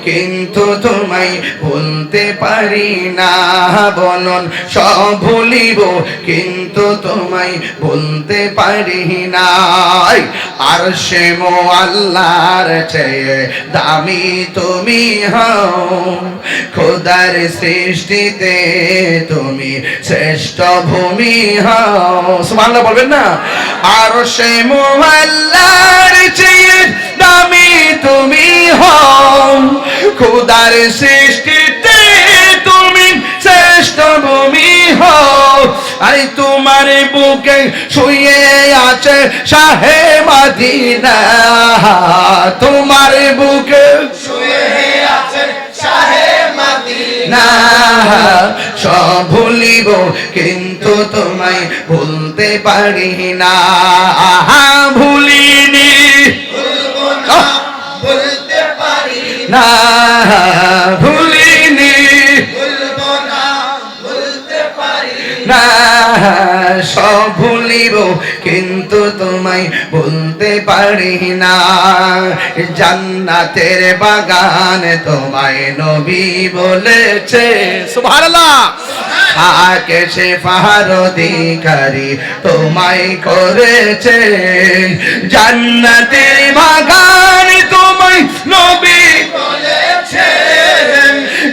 কিন্তু তোমায় ভুলতে পারি না। বলুন সব ভুলিব কিন্তু তোমায় ভুলতে পারি না। আরশে মুআল্লার চেয়ে দামি তুমি হও, খোদার সৃষ্টিতে তুমি শ্রেষ্ঠ ভূমি হও। সুবহানাল্লাহ বলবেন না? আরশে মুআল্লার চেয়ে দামি তুমি হও, খোদার সৃষ্টিতে তুমি শ্রেষ্ঠ ভূমি হও। আরে তোমার বুকে শুয়ে আছে শাহে মদিনা, তোমার বুকে শুয়ে আছে শাহে মদিনা। সব ভুলিব কিন্তু তোমায় ভুলতে পারি না। ভুলিনি ভুলবো না ভুলতে পারি না, ভুলিনি ভুলবো না ভুলতে পারি না। সব ভুলিব কিন্তু তোমায় ভুলতে পারি না। জান্নাতের বাগান তোমায় নবী বলেছে, সুবহানাল্লাহ। থাকে সে পাহাড় অধিকারী তোমায় করেছে, জান্নাতের বাগান তোমায় নবী বলেছে।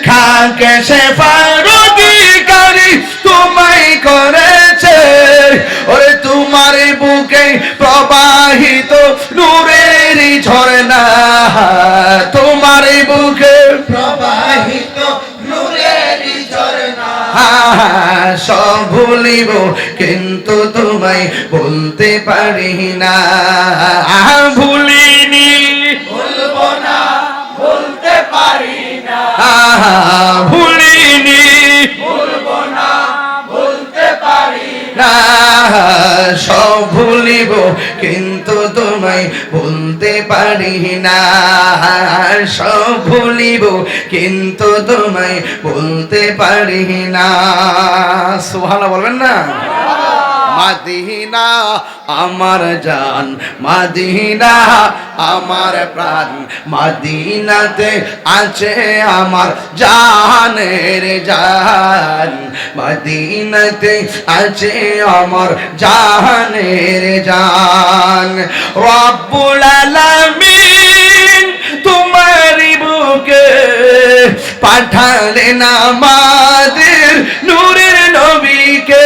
খাকে সে পাহাড় অধিকারী তোমায় করেছে। ওরে তোমার বুকে প্রবাহিত নূরের ঝর্ণা, তোমার বুকে প্রবাহিত নূরের ঝর্ণা। সব ভুলিব কিন্তু তোমায় বলতে পারি না। ভুলিনি ভুলবো না বলতে পারি না, ভুলিনি ভুলবো না বলতে পারি না। সব ভুলিব কিন্তু তোমায় বলতে পারি না। সব ভুলিব কিন্তু তোমায় বলতে পারি না। সুবহানাল্লাহ বলবেন না? মদিনা আমার জান, মদিনা আমার প্রাণ, মদিনাতে আছে আমার জানের জান, মদিনাতে আছে আমার জানের জান। রব্বুল আলামিন তোমারই বুকে পাঠালেন আমাদের নূরের নবীকে।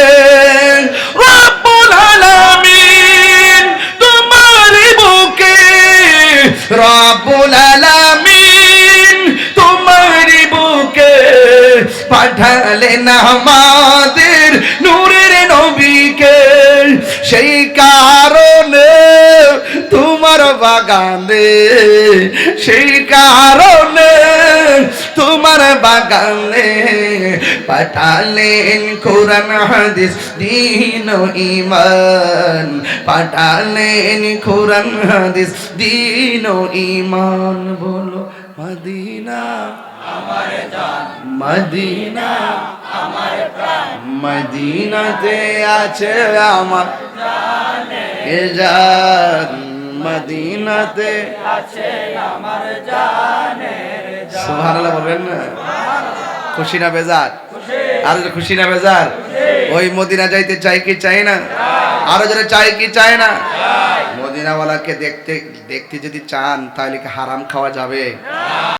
রব্বুল আলামিন তোমারই বুকে, রব্বুল আলামিন তোমারই বুকে পাঠালেন আমাদের নূরের নবীকে। সেই কারণে তোমার বাগানে, সেই কারণে তোমার বাগানে পাঠালেন কোরআন হাদিস দ্বীন ও ঈমান, পাঠালেন কোরআন হাদিস দ্বীন ও ঈমান। বলো মদিনা আমার জান, মদিনা আমার প্রাণ, মদিনাতে আছে আমার জানের জান, মদিনাতে আছে আমার জানের জান। সুবহানাল্লাহ বলবেন না? খুশি না বেজার? আর খুশি না বেজার? ওই মদিনা যাইতে চাই কি চাই না? আরো যারা চাই কি চায় না? মদিনাওয়ালাকে দেখতে দেখতে যদি চান তাহলে কি হারাম খাওয়া যাবে?